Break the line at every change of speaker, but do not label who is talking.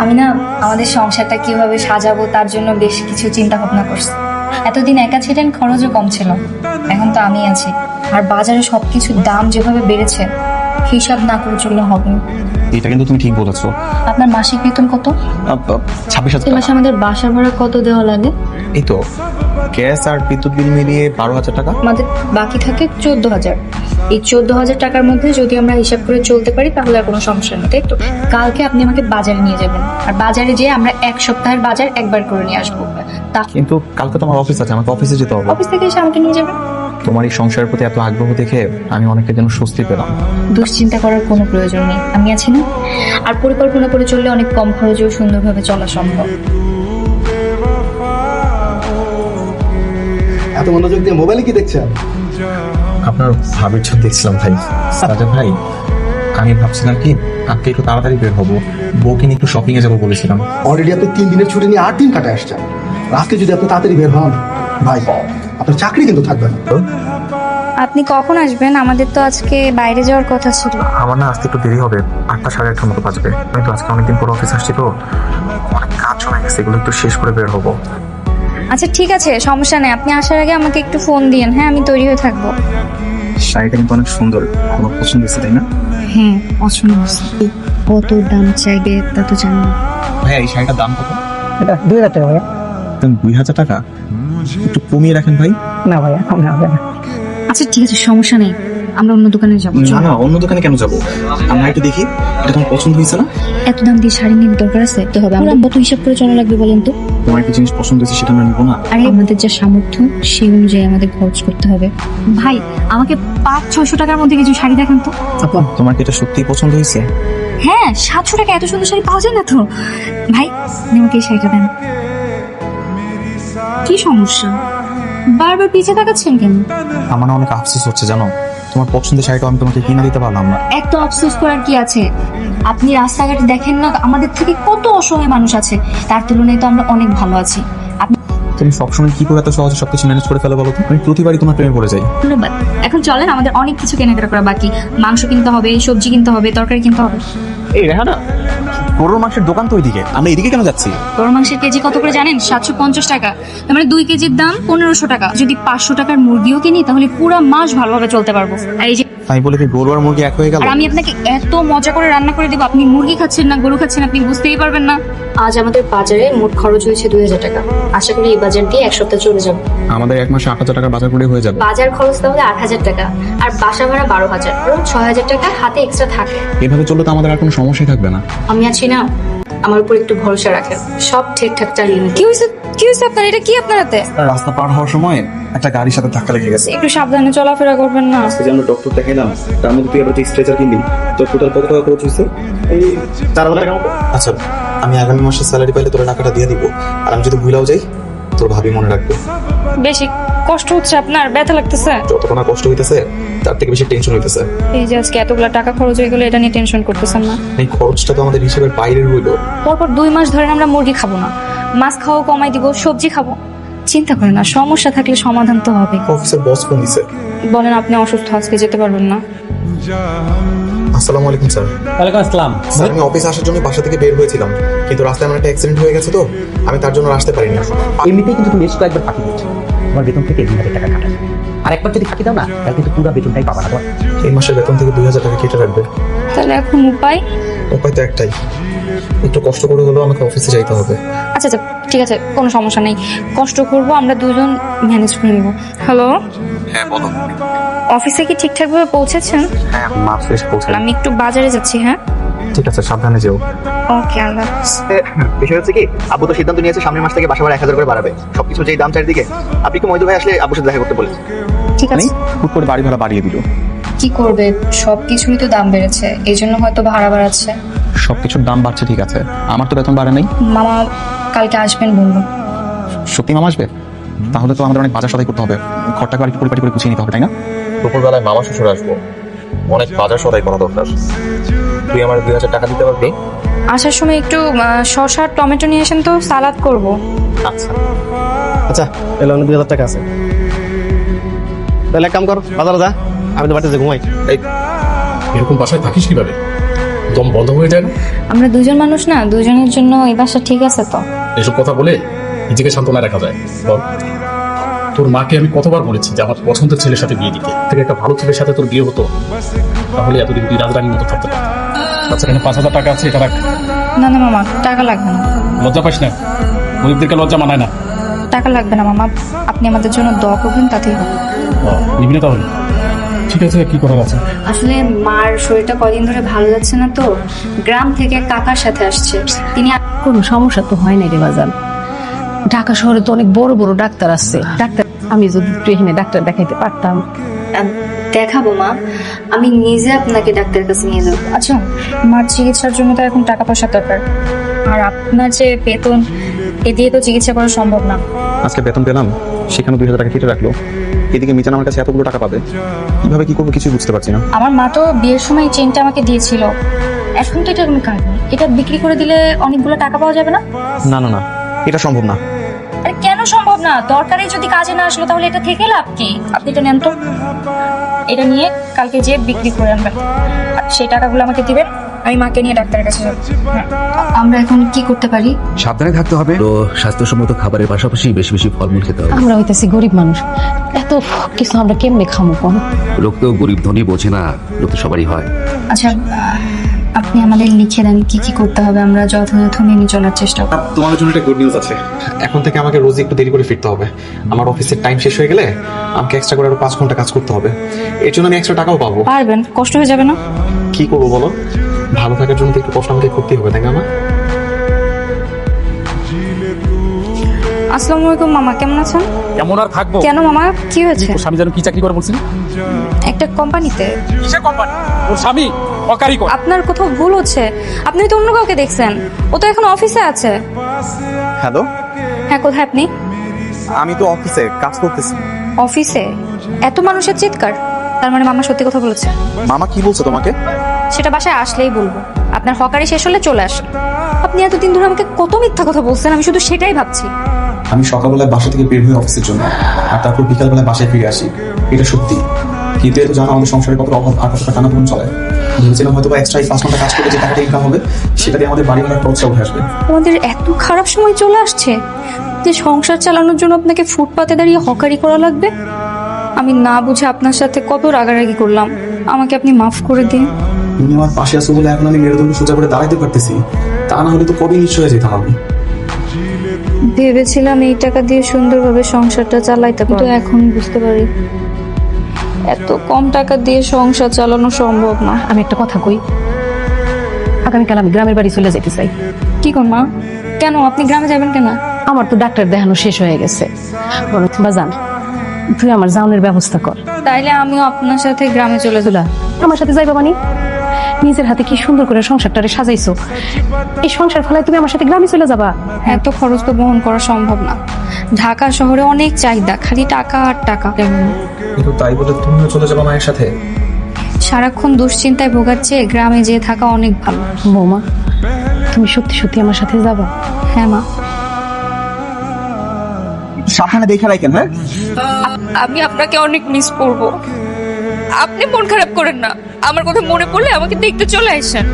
আমি না আমাদের সংসারটা কিভাবে সাজাবো তার জন্য বেশ কিছু চিন্তা ভাবনা করছি। এতদিন একা ছিলেন, খরচও কম ছিল, এখন তো আমি আছি। আর বাজারে সবকিছুর দাম যেভাবে বেড়েছে, হিসাব না করে চললে হবে না।
এটা কিন্তু তুমি ঠিক বলেছো।
আপনার মাসিক বেতন কত?
26,000
এই মাসে আমাদের বাসা ভাড়া কত দেওয়া লাগে?
এই তো গ্যাস আর বিদ্যুৎ বিল মিলিয়ে 12,000 টাকা।
আমাদের বাকি থাকে 14,000। এই 14,000 টাকার মধ্যে যদি আমরা হিসাব করে চলতে পারি তাহলে আর কোনো সমস্যা নেই, তাই তো? কালকে আপনি আমাকে বাজারে নিয়ে যাবেন, আর বাজারে যেয়ে আমরা এক সপ্তাহের বাজার একবার করে নিয়ে আসবো। তা
কিন্তু কালকে তোমার অফিস আছে, আমাকে অফিসে যেতে হবে।
অফিস থেকে এসে আমাকে নিয়ে যাবেন।
তোমার এই সংসারের প্রতি এত আগ্রহ দেখে আমি অনেকটা যেন স্বস্তি পেলাম।
দুশ্চিন্তা করার কোনো প্রয়োজন নেই, আমি আছি না। আর পরিকল্পনা করে চললে অনেক কম খরচেও সুন্দরভাবে চলা সম্ভব।
এত মনোযোগ দিয়ে মোবাইলে কি দেখছেন?
আপনার ভাবির ছবি দেখছিলাম ভাই। রাজা ভাই, আমি ভাবছিলাম কি আজকে একটু তাড়াতাড়ি বের হবো, বউকে নিয়ে একটু শপিং এ যাবো বলেছিলাম।
অলরেডি আপনি 3 দিনের ছুটি নিয়ে 8 দিন কাটে আসছেন। আজকে যদি আপনি তাড়াতাড়ি বের হন ভাই, আপনার চাকরি কিন্তু থাকবে না।
আপনি কখন আসবেন? আমাদের তো আজকে বাইরে যাওয়ার কথা ছিল।
আমার না আজকে একটু দেরি হবে, 8টা 8:30 মতো বাজবে। আমি তো আজকে অনেকদিন পর অফিস আসছি, তো অনেক কাজ হয়ে গেছে, এগুলো একটু শেষ করে বের হবো।
আচ্ছা ঠিক আছে, সমস্যা নেই। আপনি আসার আগে আমাকে একটু ফোন দিয়েন, হ্যাঁ? আমি তৈরি হয়ে থাকবো।
শাড়িটা কিন্তু অনেক সুন্দর, আমার পছন্দ হয়েছে, তাই না?
হ্যাঁ, পছন্দ হচ্ছে। কত দাম চাইবে তা তো জানি না।
ভাইয়া এই শাড়িটার দাম কত?
এটা 2,000 টাকা ভাইয়া।
2,000 টাকা? একটু কমিয়ে রাখেন ভাই।
না ভাইয়া, কমে হবে না।
আচ্ছা ঠিক আছে, সমস্যা নেই, আমরা অন্য দোকানে যাবো।
না না, অন্য দোকানে কেন যাবো? আমরা একটু দেখি, এটা তোমার পছন্দ হয়েছে না?
এত দাম দিয়ে শাড়ি নিয়ে দরকার আছে তো হবে? আমরা কত হিসাব করে চলা লাগবে বলেন তো?
তোমার একটা জিনিস পছন্দ হয়েছে, সেটা আমরা নিবো না?
আরে আমাদের যা সামর্থ্য সেই অনুযায়ী আমাদের খরচ করতে হবে। ভাই, আমাকে 500-600 টাকার মধ্যে কিছু শাড়ি দেখান তো।
তোমার কি এটা সত্যিই পছন্দ হয়েছে?
হ্যাঁ, 700 টাকা এত সুন্দর শাড়ি পাওয়া যায় না তো। ভাই, আপনি আমাকে এই শাড়িটা দেন। কি সমস্যা? বারবার পিছিয়ে তাকাচ্ছেন কেন?
আমার না অনেক আফসোস হচ্ছে জানো, তোমার পছন্দের শাড়িটা আমি তোমাকে কিনে দিতে পারলাম না।
এত আফসোস করার কি আছে? আপনি রাস্তাঘাটে দেখেন না আমাদের থেকে কত অসহায় মানুষ আছে, তার তুলনায় তো আমরা অনেক ভালো আছি। আপনি
তুমি সবসময় কি করে এত সহজে সবকিছু ম্যানেজ করে ফেলে বলো তো? আমি প্রতিবারই তোমার প্রেমে পড়ে যাই।
ধন্যবাদ। এখন চলেন, আমাদের অনেক কিছু কেনাকাটা করা বাকি। মাংস কিনতে হবে, সবজি কিনতে হবে, তরকারি কিনতে হবে।
এই রেহানা, গরুর মাংসের দোকান তো ওইদিকে, আমরা এদিকে কেন যাচ্ছি?
গরুর মাংসের কেজি কত করে জানেন? 750 টাকা। তার মানে 2 কেজির দাম 1500 টাকা। যদি 500 টাকার মুরগিও কিনি তাহলে পুরো মাস ভালোভাবে চলতে পারবো। আর এই যে
তাই বলে কি গরু আর মুরগি এক হয়ে গেল?
আর আমি আপনাকে এত মজা করে রান্না করে দেবো, আপনি মুরগি খাচ্ছেন না গরু খাচ্ছেন আপনি বুঝতেই পারবেন না। আজ আমাদের বাজারে মোট খরচ হয়েছে 2000 টাকা। আশা করি এই বাজার দিয়ে এক সপ্তাহ চলে যাবে।
আমাদের এক মাসে 8,000 টাকার বাজার করে হয়ে যাবে।
বাজার খরচ তাহলে 8,000 টাকা, আর বাসা ভাড়া 12,000, পুরো 6,000 টাকা হাতে এক্সট্রা থাকে।
এভাবে চললে তো আমাদের আর কোনো সমস্যাই থাকবে না।
আমি আছি না, আমার উপর একটু ভরসা রাখেন, সব ঠিকঠাক চালিয়ে নেব। কি হয়েছে আপনার? এটা কি আপনার হাতে?
রাস্তা পার হওয়ার সময় একটা গাড়ির সাথে ধাক্কা লেগে গেছে।
একটু সাবধানে চলাফেরা করবেন না।
আজকে যেন ডক্টর দেখাইলাম, তার মধ্যে তুই আবার স্ট্রেচার কিনলি, তো টোটাল কত টাকা খরচ হয়েছে? এই 4,000 টাকা। আচ্ছা, আমি আগামী মাসে স্যালারি পাইলে তোর টাকাটা দিয়ে দিব, আর আমি যদি ভুলাও যাই তোর ভাবি মনে রাখবে।
বেশি কষ্ট হচ্ছে আপনার? ব্যথা লাগতেছে?
যতটা না কষ্ট হইতেছে তার থেকে বেশি টেনশন হইতেছে।
এই যে আজকে এতগুলা টাকা খরচ হয়ে গেলো, এটা নিয়ে টেনশন করতেছেন না?
এই খরচটা তো আমাদের হিসেবের বাইরের হইলো।
পরপর 2 মাস ধরে আমরা মুরগি খাবো না, মাছ খাওয়া কমাই দিব, সবজি খাবো। চিন্তা করেন না, সমস্যা থাকলে সমাধান তো হবে।
অফিসের বস ফোন দিছে।
বলেন আপনি অসুস্থ, আজকে যেতে পারবেন না?
আসসালামু আলাইকুম স্যার।
ওয়ালাইকুম আসসালাম।
স্যার, আমি অফিসে আসার জন্য বাসা থেকে বের হয়েছিলাম, কিন্তু রাস্তায় আমার একটা অ্যাক্সিডেন্ট হয়ে গেছে, তো আমি তার জন্য আর আসতে পারিনি।
এমনিতেই কিন্তু তুমি বেশ কয়েকবার ফাঁকি দিচ্ছ, তোমার বেতন থেকে 2,000 টাকা কাটা। আর একবার যদি ফাঁকি দাও না, তাহলে কিন্তু পুরো বেতনটাই পাবা না তোমার।
এই মাসের বেতন থেকে 2,000 টাকা কেটে রাখবে।
তাহলে এখন উপায়?
উপায় তো একটাই, একটু কষ্ট করে হলেও আমাকে অফিসে যাইতে হবে।
আচ্ছা আচ্ছা ঠিক আছে, কোনো সমস্যা নেই, কষ্ট করব, আমরা দুজন ম্যানেজ করে নেব। হ্যালো,
হ্যাঁ বলো।
অফিসে কি ঠিকঠাকভাবে পৌঁছেছেন?
হ্যাঁ, মাছ শেষ পৌঁছে।
আমি একটু বাজারে যাচ্ছি। হ্যাঁ
ঠিক আছে, সাবধানে যেও।
ওকে, আল্লাহ হাফেজ।
বিষয় হচ্ছে কি, আব্বু তো সিদ্ধান্ত নিয়েছে সামনের মাস থেকে বাসা ভাড়া 1,000 করে বাড়াবে। সবকিছু যেই দাম চারিদিকে, আপনি কি মইদু ভাই আসলে আব্বুর সাথে দেখা করতে বলেন?
ঠিক আছে।
হুট করে বাড়ি ভাড়া বাড়িয়ে দিল।
কি করবে, সবকিছুরই তো দাম বেড়েছে, এই জন্য হয়তো ভাড়া বাড়াচ্ছে।
সবকিছুর দাম বাড়ছে ঠিক আছে, আমার তো বেতন বাড়ে নাই।
মামা কালকে আসবেন বললো।
সত্যি মামা আসবে? তাহলে তো আমাদের অনেক বাজার সদাই করতে হবে, ঘরটাকে আরেকটু পরিপাটি করে গুছিয়ে নিতে হবে, তাই না?
দুপুরবেলায় মামা শ্বশুর আসবো, অনেক বাজার সদাই করা দরকার। তুই আমার 2,000 টাকা দিতে পারবি?
আসার সময় একটু শসা টমেটো নিয়ে আসেন তো, সালাদ করব।
আচ্ছা আচ্ছা, এলে অনেক 2,000 টাকা আছে। তাহলে এক কাম কর, বাজারে যা, আমি তো বাড়িতে ঘুমাই। এই
এরকম বাসায় থাকিস কিভাবে? দম বন্ধ হয়ে যায় না?
আমরা দুজন মানুষ না, দুজনের জন্য এই বাসা ঠিক আছে তো?
এসব কথা বলে নিজেকে সান্ত্বনা রাখা যায় বল? তোর মাকে আমি কতবার বলেছি যে আমার পছন্দের ছেলের সাথে বিয়ে দিতে, থেকে একটা ভালো ছেলের সাথে তোর বিয়ে হতো, তাহলে এতদিন তুই রাজরানীর মতো থাকতে পারতি। আচ্ছা, এখানে 5,000 টাকা আছে, এটা রাখ।
না না মামা, টাকা লাগবে না।
লজ্জা পাইস না, গরিবদেরকে লজ্জা মানায় না।
টাকা লাগবে না মামা, আপনি আমাদের জন্য দোয়া করবেন তাতেই হবে।
নিবি না তাহলে? ঠিক আছে, কি করার আছে?
আসলে মার শরীরটা কদিন ধরে ভালো যাচ্ছে না তো, গ্রাম থেকে কাকার সাথে আসছে। তিনি
কোনো সমস্যা তো হয় না রে বাজান। ঢাকা শহরে তো অনেক বড় বড় ডাক্তার আছে। ডাক্তার আমি যদি এখানে ডাক্তার দেখাইতে পারতাম।
দেখাবো মা, আমি নিজে আপনাকে ডাক্তারের কাছে নিয়ে যাবো। আচ্ছা, মার চিকিৎসার জন্য তো এখন টাকা পয়সা দরকার, আর আপনার যে বেতন এ দিয়ে তো চিকিৎসা করা সম্ভব না।
আজকে বেতন পেলাম, সেখানে 2,000 টাকা কেটে রাখলো। এদিকে মিজান আমার কাছে এতগুলো টাকা পাবে, কিভাবে কি করবো কিছুই বুঝতে পারছি না।
আমার মা তো বিয়ের সময় এই চেনটা আমাকে দিয়েছিল, এখন তো এটা কোনো কাজ নেই। এটা বিক্রি করে দিলে অনেকগুলো টাকা পাওয়া যাবে না?
না না না, এটা সম্ভব না।
আরে কেন সম্ভব না? দরকারে যদি কাজে না আসলো তাহলে এটা থেকে লাভ কি? আপনি এটা নেন তো, এটা নিয়ে কালকে যেয়ে বিক্রি করে আনবেন, আর সেই টাকাগুলো আমাকে দিবেন, আমি মাকে নিয়ে ডাক্তারের কাছে যাবো। আমরা এখন কি করতে পারি?
সাবধানে থাকতে হবে তো, স্বাস্থ্যসম্মত খাবারের পাশাপাশি বেশি বেশি ফলমূল খেতে হবে।
আমরা হইতেছি গরিব মানুষ, এত কিছু আমরা কেমনে খামো কোন?
লোক তো গরিব ধনী বোঝে না, লোক তো সবারই হয়।
আচ্ছা, আপনি আমাদের লিখে দেন কি কি করতে হবে, আমরা যথাযথ মেনে চলার চেষ্টা করব।
তোমাদের জন্য একটা গুড নিউজ আছে। এখন থেকে আমাকে রোজ একটু দেরি করে ফিরতে হবে। আমার অফিসের টাইম শেষ হয়ে গেলে আমাকে এক্সট্রা করে আরো 5 ঘন্টা কাজ করতে হবে। এর জন্য আমি এক্সট্রা টাকাও পাবো।
পারবেন? কষ্ট হয়ে যাবে না?
কি করবো বলো, ভালো থাকার জন্য তো একটু কষ্ট আমাকে করতেই হবে, তাই না মা?
আসসালামু আলাইকুম মামা, কেমন আছেন?
কেমন আর থাকবো?
কেন মামা, কি হয়েছে?
তোর স্বামী যেন কি চাকরি করে বলছিস?
একটা কোম্পানিতে।
কিসের কোম্পানি? তোর স্বামী অকারি করে।
আপনার কোথাও ভুল হচ্ছে, আপনি তো অন্য কাউকে দেখছেন। ও তো এখন অফিসে আছে।
হ্যালো,
হ্যাঁ, কোথায় আপনি?
আমি তো অফিসে কাজ করতেছি।
অফিসে? এত মানুষের চিৎকার, তার মানে মামা সত্যি কথা বলেছে।
মামা কি বলছে তোমাকে?
সেটা বাসায় আসলেই বলবো। আপনার হকারি শেষ হলে চলে আসেন। আপনি এতদিন ধরে আমাকে কত মিথ্যা কথা বলছেন, আমি শুধু সেটাই ভাবছি।
আমি সকালবেলায় বাসা থেকে বের হই অফিসের জন্য, আর তারপর বিকালবেলায় বাসায় ফিরে আসি। এটা সত্যি, কিন্তু এটা জানা আমাদের সংসারে কত অভাব আর কতটা টানাপোড়েন চলে। ভেবেছিলাম হয়তো এক্সট্রা 5 ঘন্টা কাজ করলে যে টাকাটা ইনকাম হবে, সেটা দিয়ে আমাদের বাড়ি ভাড়ার খরচা উঠে আসবে।
আমাদের এত খারাপ সময় চলে আসছে যে সংসার চালানোর জন্য আপনাকে ফুটপাতে দাঁড়িয়ে হকারি করা লাগবে। আমি না বুঝে আপনার সাথে কত রাগারাগি করলাম, আমাকে আপনি মাফ করে দিন।
তুমি আমার পাশে আছো বলে এখন আমি মেরুদণ্ড সোজা করে দাঁড়াইতে পারতেছি, তা না হলে তো কবে নিঃস্ব হয়ে যেতাম আমি।
ভেবেছিলাম এই টাকা দিয়ে সুন্দরভাবে সংসারটা চালাইতে পারবো, কিন্তু এখন বুঝতে পারি এত কম টাকা দিয়ে সংসার চালানো সম্ভব না।
আমি একটা কথা কই, আগামীকাল আমি গ্রামের বাড়ি চলে যেতে চাই।
কি কর মা? কেন আপনি গ্রামে যাবেন কেন?
আমার তো ডাক্তার দেখানো শেষ হয়ে গেছে। বাজান, তুই আমার যাওয়ানোর ব্যবস্থা কর।
তাইলে আমিও আপনার সাথে গ্রামে চলে
তুলা আমার সাথে যাইবা মানে? নিজের হাতে কি সুন্দর করে সংসারটারে সাজাইছো, এই সংসার ফলায় তুমি আমার সাথে গ্রামে চলে যাবা?
এত খরচ তো বহন করা সম্ভব না। ঢাকা শহরে অনেক চাহিদা, খালি টাকা আর টাকা।
কিন্তু তাই বলে তুমিও চলে যাবো মায়ের সাথে?
সারাক্ষণ দুশ্চিন্তায় ভোগার চেয়ে গ্রামে যেয়ে থাকা অনেক ভালো।
বৌমা, তুমি সত্যি সত্যি আমার সাথে যাবা?
হ্যাঁ মা।
সাবধানে দেখে রাখেন। হ্যাঁ,
আমি আপনাকে অনেক মিস করব। আপনি মন খারাপ করেন না, আমার কথা মনে পড়লে আমাকে দেখতে চলে আসেন।